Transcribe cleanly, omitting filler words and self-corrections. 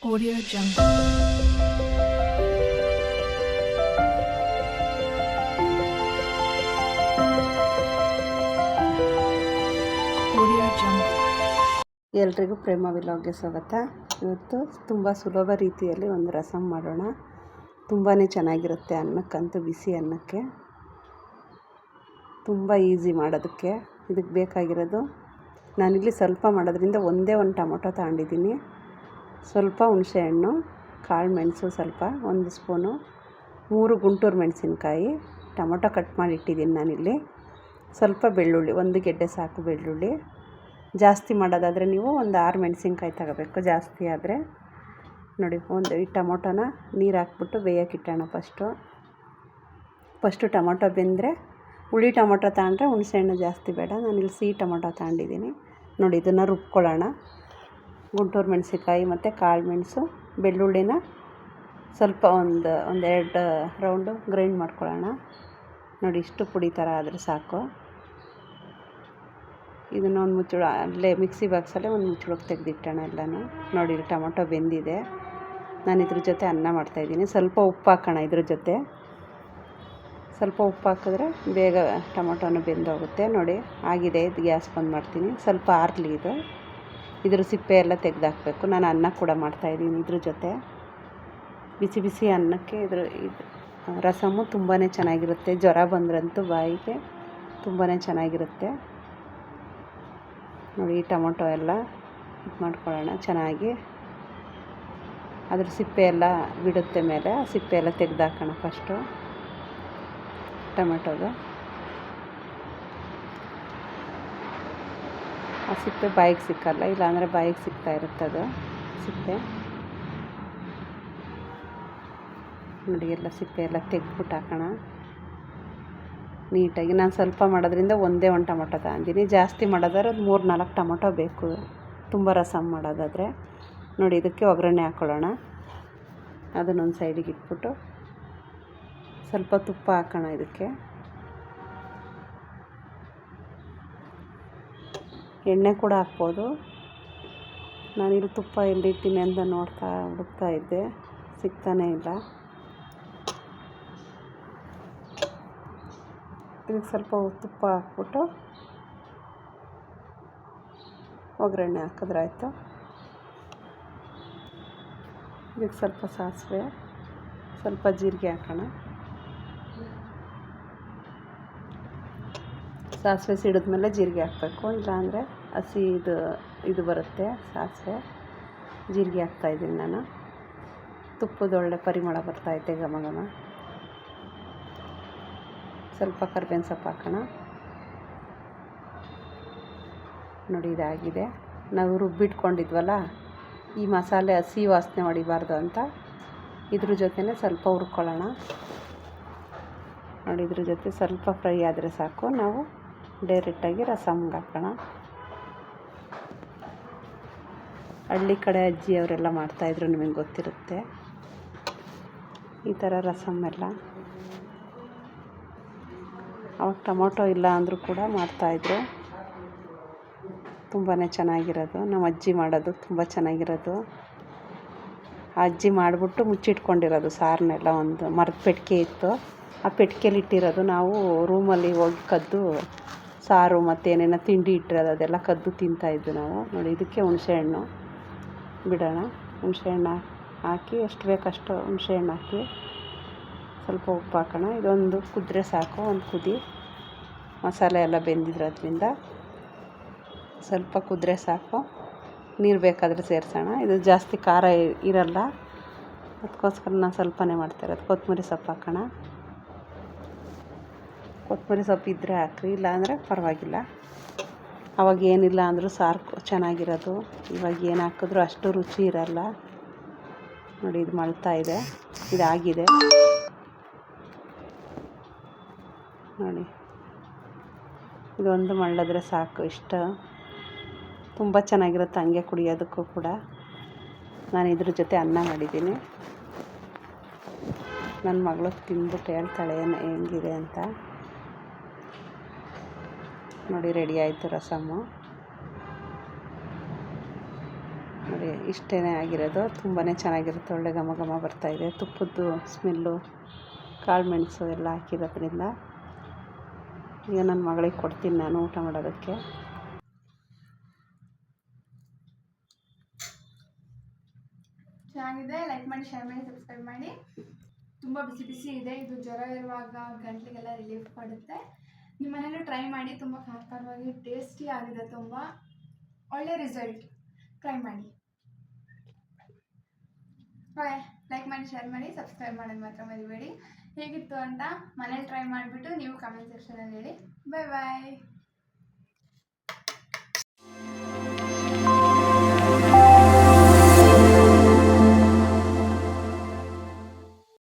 Audio Jungle. Audio Jungle. ಎಲ್ರಿಗೂ ಪ್ರೇಮ ವಿಲಾಗ್ಗೆ ಸ್ವಾಗತ. ಇವತ್ತು ತುಂಬ ಸುಲಭ ರೀತಿಯಲ್ಲಿ ಒಂದು ರಸಮ್ ಮಾಡೋಣ. ತುಂಬಾ ಚೆನ್ನಾಗಿರುತ್ತೆ, ಅನ್ನಕ್ಕಂತೂ ಬಿಸಿ ಅನ್ನಕ್ಕೆ ತುಂಬ ಈಸಿ ಮಾಡೋದಕ್ಕೆ. ಇದಕ್ಕೆ ಬೇಕಾಗಿರೋದು, ನಾನಿಲ್ಲಿ ಸ್ವಲ್ಪ ಮಾಡೋದ್ರಿಂದ ಒಂದೇ ಒಂದು ಟೊಮೊಟೊ ತಗೊಂಡಿದ್ದೀನಿ, ಸ್ವಲ್ಪ ಹುಣಸೆಹಣ್ಣು, ಕಾಳು ಮೆಣಸು ಸ್ವಲ್ಪ, 1 ಸ್ಪೂನು, 3 ಗುಂಟೂರು ಮೆಣಸಿನ್ಕಾಯಿ, ಟೊಮೊಟೊ ಕಟ್ ಮಾಡಿ ಇಟ್ಟಿದ್ದೀನಿ ನಾನಿಲ್ಲಿ, ಸ್ವಲ್ಪ ಬೆಳ್ಳುಳ್ಳಿ, 1 ಗೆಡ್ಡೆ ಸಾಕು ಬೆಳ್ಳುಳ್ಳಿ. ಜಾಸ್ತಿ ಮಾಡೋದಾದರೆ ನೀವು ಒಂದು 6 ಮೆಣಸಿನ್ಕಾಯಿ ತಗೋಬೇಕು, ಜಾಸ್ತಿ ಆದರೆ. ನೋಡಿ, ಈ ಟೊಮೊಟೊನ ನೀರು ಹಾಕ್ಬಿಟ್ಟು ಬೇಯೋಕ್ಕಿಟ್ಟೋಣ. ಫಸ್ಟು ಟೊಮೊಟೊ ಬೆಂದರೆ, ಹುಳಿ ಟೊಮೊಟೊ ತಗೊಂಡ್ರೆ ಹುಣಸೆಹಣ್ಣು ಜಾಸ್ತಿ ಬೇಡ, ನಾನಿಲ್ಲಿ ಸಿಹಿ ಟೊಮೊಟೊ ತಗೊಂಡಿದ್ದೀನಿ. ನೋಡಿ, ಇದನ್ನು ರುಬ್ಕೊಳ್ಳೋಣ. ಗುಂಟೂರು ಮೆಣಸಿನ್ಕಾಯಿ ಮತ್ತು ಕಾಳು ಮೆಣಸು, ಬೆಳ್ಳುಳ್ಳಿನ ಸ್ವಲ್ಪ ಒಂದೆರಡು ರೌಂಡು ಗ್ರೈಂಡ್ ಮಾಡ್ಕೊಳ್ಳೋಣ. ನೋಡಿ, ಇಷ್ಟು ಪುಡಿ ಥರ ಆದರೆ ಸಾಕು. ಇದನ್ನು ಒಂದು ಮುಚ್ಚಳ, ಅಲ್ಲೇ ಮಿಕ್ಸಿ ಬಾಕ್ಸಲ್ಲೇ ಒಂದು ಮುಚ್ಚಳಕ್ಕೆ ತೆಗೆದಿಟ್ಟೋಣ ಎಲ್ಲನೂ. ನೋಡಿ, ಇಲ್ಲಿ ಟೊಮೊಟೊ ಬೆಂದಿದೆ. ನಾನು ಇದ್ರ ಜೊತೆ ಅನ್ನ ಮಾಡ್ತಾಯಿದ್ದೀನಿ. ಸ್ವಲ್ಪ ಉಪ್ಪು ಹಾಕೋಣ ಇದ್ರ ಜೊತೆ. ಸ್ವಲ್ಪ ಉಪ್ಪು ಹಾಕಿದ್ರೆ ಬೇಗ ಟೊಮೊಟೊನೂ ಬೆಂದೋಗುತ್ತೆ. ನೋಡಿ, ಆಗಿದೆ. ಇದು ಗ್ಯಾಸ್ ಬಂದ್ ಮಾಡ್ತೀನಿ. ಸ್ವಲ್ಪ ಆರಲಿ ಇದು. ಇದ್ರ ಸಿಪ್ಪೆ ಎಲ್ಲ ತೆಗೆದಾಕಬೇಕು. ನಾನು ಅನ್ನ ಕೂಡ ಮಾಡ್ತಾಯಿದ್ದೀನಿ ಇದ್ರ ಜೊತೆ. ಬಿಸಿ ಬಿಸಿ ಅನ್ನಕ್ಕೆ ಇದು ರಸಮ್ಮು ತುಂಬಾ ಚೆನ್ನಾಗಿರುತ್ತೆ. ಜ್ವರ ಬಂದ್ರಂತೂ ಬಾಯಿಗೆ ತುಂಬಾ ಚೆನ್ನಾಗಿರುತ್ತೆ. ನೋಡಿ, ಈ ಟೊಮೊಟೊ ಎಲ್ಲ ಇದು ಮಾಡ್ಕೊಳ್ಳೋಣ ಚೆನ್ನಾಗಿ. ಅದ್ರ ಸಿಪ್ಪೆ ಎಲ್ಲ ಬಿಡುತ್ತೆ ಮೇಲೆ, ಆ ಸಿಪ್ಪೆ ಎಲ್ಲ ತೆಗೆದಾಕೋಣ ಫಸ್ಟು ಟೊಮೆಟೊದು. ಆ ಸಿಪ್ಪೆ ಬಾಯಿಗೆ ಸಿಕ್ಕಲ್ಲ, ಇಲ್ಲಾಂದರೆ ಬಾಯಿಗೆ ಸಿಗ್ತಾ ಇರುತ್ತದು ಸಿಪ್ಪೆ. ನೋಡಿ, ಎಲ್ಲ ಸಿಪ್ಪೆ ಎಲ್ಲ ತೆಗೆದ್ಬಿಟ್ಟು ಹಾಕೋಣ ನೀಟಾಗಿ. ನಾನು ಸ್ವಲ್ಪ ಮಾಡೋದ್ರಿಂದ ಒಂದೇ ಒಂದು ಟೊಮೊಟೊ ತಗೊಂಡಿನಿ. ಜಾಸ್ತಿ ಮಾಡೋದಾದ್ರೆ 3-4 ಟೊಮೊಟೊ ಬೇಕು, ತುಂಬ ರಸಮ್ ಮಾಡೋದಾದರೆ. ನೋಡಿ, ಇದಕ್ಕೆ ಒಗ್ಗರಣೆ ಹಾಕ್ಕೊಳ್ಳೋಣ. ಅದನ್ನೊಂದು ಸೈಡಿಗೆ ಇಟ್ಬಿಟ್ಟು ಸ್ವಲ್ಪ ತುಪ್ಪ ಹಾಕೋಣ ಇದಕ್ಕೆ. ಎಣ್ಣೆ ಕೂಡ ಹಾಕ್ಬೋದು. ನಾನಿಲ್ಲಿ ತುಪ್ಪ ಎಲ್ಲಿಟ್ಟಿನಿ ಅಂತ ಹುಡುಕ್ತಾ ಇದ್ದೆ, ಸಿಗ್ತಾನೇ ಇಲ್ಲ. ಇದಕ್ಕೆ ಸ್ವಲ್ಪ ತುಪ್ಪ ಹಾಕ್ಬಿಟ್ಟು ಒಗ್ಗರಣೆ ಹಾಕಿದ್ರಾಯ್ತು. ಇದಕ್ಕೆ ಸ್ವಲ್ಪ ಸಾಸಿವೆ, ಸ್ವಲ್ಪ ಜೀರಿಗೆ ಹಾಕೋಣ. ಸಾಸಿವೆ ಸಿಡಿದ್ಮೇಲೆ ಜೀರಿಗೆ ಹಾಕಬೇಕು, ಇಲ್ಲಾಂದರೆ ಹಸಿ ಇದು ಬರುತ್ತೆ ಸಾಸಿವೆ. ಜೀರಿಗೆ ಹಾಕ್ತಾಯಿದ್ದೀನಿ ನಾನು. ತುಪ್ಪದೊಳ್ಳೆ ಪರಿಮಳ ಬರ್ತಾಯಿದೆ, ಘಮ ಘಮ. ಸ್ವಲ್ಪ ಕರಿಬೇವಿನ ಸೊಪ್ಪು ಹಾಕೋಣ. ನೋಡಿ, ಇದಾಗಿದೆ. ನಾವು ರುಬ್ಬಿಟ್ಕೊಂಡಿದ್ವಲ್ಲ, ಈ ಮಸಾಲೆ ಹಸಿ ವಾಸನೆ ಹೊಡಿಬಾರ್ದು ಅಂತ ಇದ್ರ ಜೊತೆನೇ ಸ್ವಲ್ಪ ಹುರ್ಕೊಳ್ಳೋಣ. ನೋಡಿ, ಇದ್ರ ಜೊತೆ ಸ್ವಲ್ಪ ಫ್ರೈ ಆದರೆ ಸಾಕು. ನಾವು ಡೈರೆಕ್ಟಾಗಿ ರಸಮ್ಗೆ ಹಾಕೋಣ. ಹಳ್ಳಿ ಕಡೆ ಅಜ್ಜಿ ಅವರೆಲ್ಲ ಮಾಡ್ತಾಯಿದ್ರು, ನಿಮಗೆ ಗೊತ್ತಿರುತ್ತೆ ಈ ಥರ ರಸಮ್ ಎಲ್ಲ. ಅವಾಗ ಟೊಮೊಟೊ ಇಲ್ಲ ಅಂದರೂ ಕೂಡ ಮಾಡ್ತಾಯಿದ್ರು. ತುಂಬಾ ಚೆನ್ನಾಗಿರೋದು. ನಮ್ಮ ಅಜ್ಜಿ ಮಾಡೋದು ತುಂಬ ಚೆನ್ನಾಗಿರೋದು. ಆ ಅಜ್ಜಿ ಮಾಡಿಬಿಟ್ಟು ಮುಚ್ಚಿಟ್ಕೊಂಡಿರೋದು ಸಾರನ್ನೆಲ್ಲ. ಒಂದು ಮರದ ಪೆಟ್ಟಿಗೆ ಇತ್ತು, ಆ ಪೆಟ್ಟಿಗೆಲಿ ಇಟ್ಟಿರೋದು. ನಾವು ರೂಮಲ್ಲಿ ಹೋಗಿ ಕದ್ದು ಸಾರು ಮತ್ತು ಏನೇನೋ ತಿಂಡಿ ಇಟ್ಟಿರೋದು ಅದೆಲ್ಲ ಕದ್ದು ತಿಂತಾಯಿದ್ದು ನಾವು. ನೋಡಿ, ಇದಕ್ಕೆ ಹುಣಸೆಹಣ್ಣು ಬಿಡೋಣ. ಹುಣಸೆಹಣ್ಣು ಹಾಕಿ ಎಷ್ಟು ಬೇಕಷ್ಟು ಹುಣಸೆಹಣ್ಣು ಹಾಕಿ ಸ್ವಲ್ಪ ಉಪ್ಪು ಹಾಕೋಣ. ಇದೊಂದು ಕುದ್ರೆ ಸಾಕು, ಒಂದು ಕುದಿ. ಮಸಾಲೆ ಎಲ್ಲ ಬೆಂದಿದ್ರದ್ರಿಂದ ಸ್ವಲ್ಪ ಕುದ್ರೆ ಸಾಕು. ನೀರು ಬೇಕಾದರೆ ಸೇರಿಸೋಣ. ಇದು ಜಾಸ್ತಿ ಖಾರ ಇರಲ್ಲ, ಅದಕ್ಕೋಸ್ಕರ ನಾನು ಸ್ವಲ್ಪನೇ ಮಾಡ್ತಾಯಿರೋದು. ಕೊತ್ತಂಬರಿ ಸೊಪ್ಪು ಹಾಕೋಣ. ಕೊತ್ತಂಬರಿ ಸೊಪ್ಪು ಇದ್ದರೆ ಹಾಕ್ರಿ, ಇಲ್ಲಾಂದರೆ ಪರವಾಗಿಲ್ಲ. ಅವಾಗ ಏನಿಲ್ಲ ಅಂದರೂ ಸಾರು ಚೆನ್ನಾಗಿರೋದು. ಇವಾಗ ಏನು ಹಾಕಿದ್ರೂ ಅಷ್ಟು ರುಚಿ ಇರಲ್ಲ. ನೋಡಿ, ಇದು ಮಳ್ತಾ ಇದೆ, ಇದಾಗಿದೆ. ನೋಡಿ, ಇದೊಂದು ಮಳ್ಳದ್ರೆ ಸಾಕು. ಇಷ್ಟ ತುಂಬ ಚೆನ್ನಾಗಿರುತ್ತೆ ಹಂಗೆ ಕುಡಿಯೋದಕ್ಕೂ ಕೂಡ. ನಾನು ಇದ್ರ ಜೊತೆ ಅನ್ನ ಮಾಡಿದ್ದೀನಿ. ನನ್ನ ಮಗಳು ತಿಂದ್ಬಿಟ್ಟು ಹೇಳ್ತಾಳೆ ಹೆಂಗಿದೆ ಅಂತ. ನೋಡಿ, ರೆಡಿ ಆಯಿತು ರಸಮ್ಮು. ನೋಡಿ, ಇಷ್ಟೇ ಆಗಿರೋದು. ತುಂಬಾ ಚೆನ್ನಾಗಿರುತ್ತೆ, ಒಳ್ಳೆ ಘಮ ಘಮ ಬರ್ತಾಯಿದೆ. ತುಪ್ಪದ್ದು ಸ್ಮೆಲ್ಲು, ಕಾಳು ಮೆಣಸು ಎಲ್ಲ ಹಾಕಿರೋದ್ರಿಂದ. ಈಗ ನನ್ನ ಮಗಳಿಗೆ ಕೊಡ್ತೀನಿ ನಾನು ಊಟ ಮಾಡೋದಕ್ಕೆ. ಚೆನ್ನಾಗಿದೆ. ಲೈಕ್ ಮಾಡಿ, ಶೇರ್ ಮಾಡಿ, ಸಬ್ಸ್ಕ್ರೈಬ್ ಮಾಡಿ. ತುಂಬ ಬಿಸಿ ಬಿಸಿ ಇದೆ. ಇದು ಜ್ವರ ಇರುವಾಗ ಗಂಟ್ಲಿಗೆಲ್ಲ ರಿಲೀಫ್ ಕೊಡುತ್ತೆ. ನಿಮ್ಮ ಮನೇಲೂ ಟ್ರೈ ಮಾಡಿ. ತುಂಬ ಖಾರವಾಗಿ ಟೇಸ್ಟಿ ಆಗಿದೆ. ತುಂಬ ಒಳ್ಳೆ ರಿಸಲ್ಟ್. ಟ್ರೈ ಮಾಡಿ. ಓಕೆ, ಲೈಕ್ ಮಾಡಿ, ಶೇರ್ ಮಾಡಿ, ಸಬ್ಸ್ಕ್ರೈಬ್ ಮಾಡೋದು ಮಾತ್ರ ಮರಿಬೇಡಿ. ಹೇಗಿತ್ತು ಅಂತ ಮನೇಲಿ ಟ್ರೈ ಮಾಡಿಬಿಟ್ಟು ನೀವು ಕಮೆಂಟ್ ಸೆಕ್ಷನಲ್ಲಿ ಹೇಳಿ. ಬಾಯ್ ಬಾಯ್.